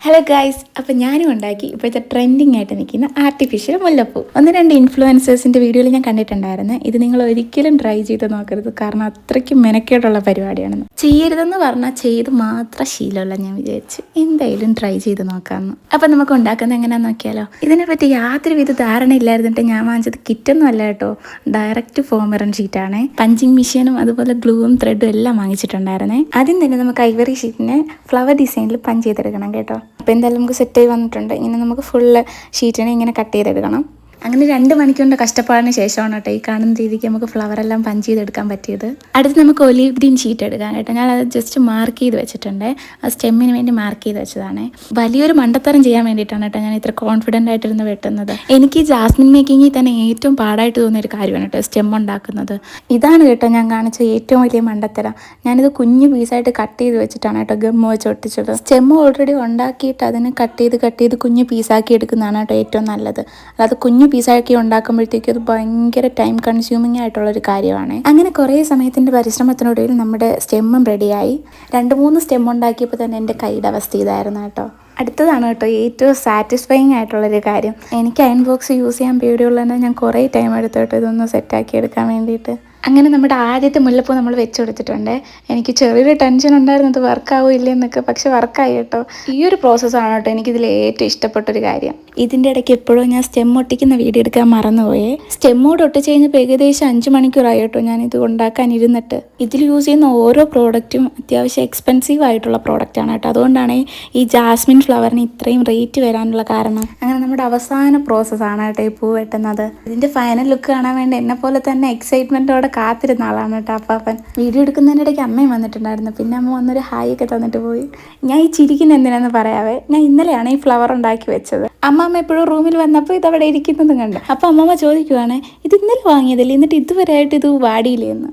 Hello guys, അപ്പോൾ ഞാനും ഉണ്ടാക്കി ഇപ്പോഴത്തെ ട്രെൻഡിങ് ആയിട്ട് നിൽക്കുന്ന ആർട്ടിഫിഷ്യൽ മുല്ലപ്പൂ. 1-2 ഇൻഫ്ലുവൻസേഴ്സിൻ്റെ വീഡിയോയിൽ ഞാൻ കണ്ടിട്ടുണ്ടായിരുന്നു. ഇത് നിങ്ങൾ ഒരിക്കലും ട്രൈ ചെയ്ത് നോക്കരുത്, കാരണം അത്രയ്ക്കും മെനക്കേടുള്ള പരിപാടിയാണെന്ന്. ചെയ്യരുതെന്ന് പറഞ്ഞാൽ ചെയ്ത് മാത്രം ശീലമുള്ള ഞാൻ വിചാരിച്ചു എന്തായാലും ട്രൈ ചെയ്ത് നോക്കാമെന്ന്. അപ്പോൾ നമുക്ക് ഉണ്ടാക്കുന്നത് എങ്ങനെയാണെന്ന് നോക്കിയാലോ. ഇതിനെപ്പറ്റി യാതൊരുവിധ ധാരണ ഇല്ലായിരുന്നിട്ട് ഞാൻ വാങ്ങിച്ചത് കിറ്റൊന്നും അല്ല കേട്ടോ, ഡയറക്റ്റ് ഫോമറൻ ഷീറ്റാണ്. പഞ്ചിങ് മെഷീനും അതുപോലെ ഗ്ലൂവും ത്രെഡും എല്ലാം വാങ്ങിച്ചിട്ടുണ്ടായിരുന്നേ. ആദ്യം തന്നെ നമുക്ക് ഐവറി ഷീറ്റിനെ ഫ്ലവർ ഡിസൈനിൽ പഞ്ച് ചെയ്തെടുക്കണം കേട്ടോ. അപ്പോൾ എന്തായാലും നമുക്ക് സെറ്റായി വന്നിട്ടുണ്ട്. ഇങ്ങനെ നമുക്ക് ഫുള്ള് ഷീറ്റിനെ ഇങ്ങനെ കട്ട് ചെയ്തെടുക്കണം. അങ്ങനെ 2 മണിക്കൂറിൻ്റെ കഷ്ടപ്പാടിന് ശേഷമാണ് കേട്ടോ ഈ കാണുന്ന രീതിക്ക് നമുക്ക് ഫ്ലവറെല്ലാം പഞ്ച് ചെയ്തെടുക്കാൻ പറ്റിയത്. അടുത്ത് നമുക്ക് ഒലീവ് ഗ്രീൻ ഷീറ്റ് എടുക്കാം കേട്ടോ. ഞാനത് ജസ്റ്റ് മാർക്ക് ചെയ്ത് വെച്ചിട്ടുണ്ട്. ആ സ്റ്റെമ്മിന് വേണ്ടി മാർക്ക് ചെയ്ത് വെച്ചതാണ്. വലിയൊരു മണ്ടത്തരം ചെയ്യാൻ വേണ്ടിയിട്ടാണ് കേട്ടോ ഞാൻ ഇത്ര കോൺഫിഡൻ്റ് ആയിട്ടിരുന്ന് വെട്ടുന്നത്. എനിക്ക് ഈ ജാസ്മിൻ മേക്കിങ്ങിൽ തന്നെ ഏറ്റവും പാടായിട്ട് തോന്നിയൊരു കാര്യമാണ് കേട്ടോ സ്റ്റെം ഉണ്ടാക്കുന്നത്. ഇതാണ് കേട്ടോ ഞാൻ കാണിച്ച ഏറ്റവും വലിയ മണ്ടത്തരം. ഞാനിത് കുഞ്ഞു പീസായിട്ട് കട്ട് ചെയ്ത് വെച്ചിട്ടാണ് കേട്ടോ ഗമ്മ് വെച്ച് ഒട്ടിച്ചത്. സ്റ്റെമ്മ് ഓൾറെഡി ഉണ്ടാക്കിയിട്ട് അതിന് കട്ട് ചെയ്ത് കുഞ്ഞു പീസാക്കി എടുക്കുന്നതാണ് കേട്ടോ ഏറ്റവും നല്ലത്. അല്ലാതെ കുഞ്ഞു പീസാക്കി ഉണ്ടാക്കുമ്പോഴത്തേക്കും അത് ഭയങ്കര ടൈം കൺസ്യൂമിങ് ആയിട്ടുള്ളൊരു കാര്യമാണ്. അങ്ങനെ കുറേ സമയത്തിൻ്റെ പരിശ്രമത്തിനൊടുവിൽ നമ്മുടെ സ്റ്റെമ്മും റെഡിയായി. 2-3 സ്റ്റെം ഉണ്ടാക്കിയപ്പോൾ തന്നെ എൻ്റെ കൈയുടെ അവസ്ഥ ഇതായിരുന്നു കേട്ടോ. അടുത്തതാണ് കേട്ടോ ഏറ്റവും സാറ്റിസ്ഫൈങ് ആയിട്ടുള്ളൊരു കാര്യം. എനിക്ക് അയൺ ബോക്സ് യൂസ് ചെയ്യാൻ പേടിയുള്ളതിനാൽ ഞാൻ കുറേ ടൈം എടുത്തു കേട്ടോ ഇതൊന്ന് സെറ്റാക്കി എടുക്കാൻ വേണ്ടിയിട്ട്. അങ്ങനെ നമ്മുടെ ആദ്യത്തെ മുല്ലപ്പൂ നമ്മൾ വെച്ച് കൊടുത്തിട്ടുണ്ട്. എനിക്ക് ചെറിയൊരു ടെൻഷൻ ഉണ്ടായിരുന്നു ഇത് വർക്കാവോ ഇല്ലെന്നൊക്കെ, പക്ഷെ വർക്കായി കേട്ടോ. ഈ ഒരു പ്രോസസ്സാണ് കേട്ടോ എനിക്കിതിൽ ഏറ്റവും ഇഷ്ടപ്പെട്ടൊരു കാര്യം. ഇതിൻ്റെ ഇടയ്ക്ക് എപ്പോഴും ഞാൻ സ്റ്റെം ഒട്ടിക്കുന്ന വീഡിയോ എടുക്കാൻ മറന്നുപോയേ. സ്റ്റെമ്മോട് ഒട്ടിച്ച് കഴിഞ്ഞപ്പോൾ ഏകദേശം 5 മണിക്കൂറായി കേട്ടോ ഞാനിത് ഉണ്ടാക്കാൻ ഇരുന്നിട്ട്. ഇതിൽ യൂസ് ചെയ്യുന്ന ഓരോ പ്രോഡക്റ്റും അത്യാവശ്യം എക്സ്പെൻസീവ് ആയിട്ടുള്ള പ്രോഡക്റ്റാണ് കേട്ടോ. അതുകൊണ്ടാണ് ഈ ജാസ്മിൻ ഫ്ലവറിന് ഇത്രയും റേറ്റ് വരാനുള്ള കാരണം. അങ്ങനെ നമ്മുടെ അവസാന പ്രോസസ്സാണ് കേട്ടോ ഈ പൂ വെട്ടുന്നത്. ഇതിൻ്റെ ഫൈനൽ ലുക്ക് കാണാൻ വേണ്ടി എന്നെ പോലെ തന്നെ എക്സൈറ്റ്മെൻറ്റോടെ കാത്തിരുന്ന ആളാണ് കേട്ടോ അപ്പാപ്പൻ. വീഡിയോ എടുക്കുന്നതിനിടയ്ക്ക് അമ്മയും വന്നിട്ടുണ്ടായിരുന്നു. പിന്നെ അമ്മ വന്നൊരു ഹായ് ഒക്കെ തന്നിട്ട് പോയി. ഞാൻ ഈ ചിരിക്കുന്ന എന്തിനാന്ന് പറയാവേ, ഞാൻ ഇന്നലെയാണ് ഈ ഫ്ലവർ ഉണ്ടാക്കി വെച്ചത്. അമ്മ എപ്പോഴും റൂമിൽ വന്നപ്പോൾ ഇതവിടെ ഇരിക്കുന്നതും കണ്ട്. അപ്പോൾ അമ്മമ്മ ചോദിക്കുവാണ് ഇത് ഇന്നലെ വാങ്ങിയതല്ലേ, എന്നിട്ട് ഇതുവരെയായിട്ട് ഇത് വാടിയില്ലേ എന്ന്.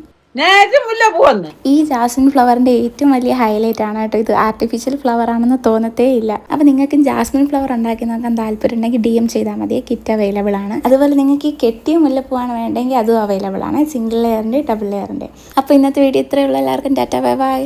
ഈ ജാസ്മിൻ ഫ്ലവറിന്റെ ഏറ്റവും വലിയ ഹൈലൈറ്റ് ആണ് കേട്ടോ ഇത്. ആർട്ടിഫിഷ്യൽ ഫ്ലവർ ആണെന്ന് തോന്നത്തേ ഇല്ല. അപ്പോൾ നിങ്ങൾക്കും ജാസ്മിൻ ഫ്ലവർ ഉണ്ടാക്കി നോക്കാൻ താല്പര്യം ഉണ്ടെങ്കിൽ DM ചെയ്താൽ മതി. കിറ്റ് അവൈലബിൾ ആണ്. അതുപോലെ നിങ്ങൾക്ക് ഈ കെട്ടിയ മുല്ലപ്പൂവാണ് വേണ്ടെങ്കിൽ അതും അവൈലബിൾ ആണ്, സിംഗിൾ ലെയറിൻ്റെ ഡബിൾ ലെയറിൻ്റെ. അപ്പോൾ ഇന്നത്തെ വീഡിയോ ഇത്രയുള്ള. എല്ലാവർക്കും ടാറ്റാ ബൈ ബൈ.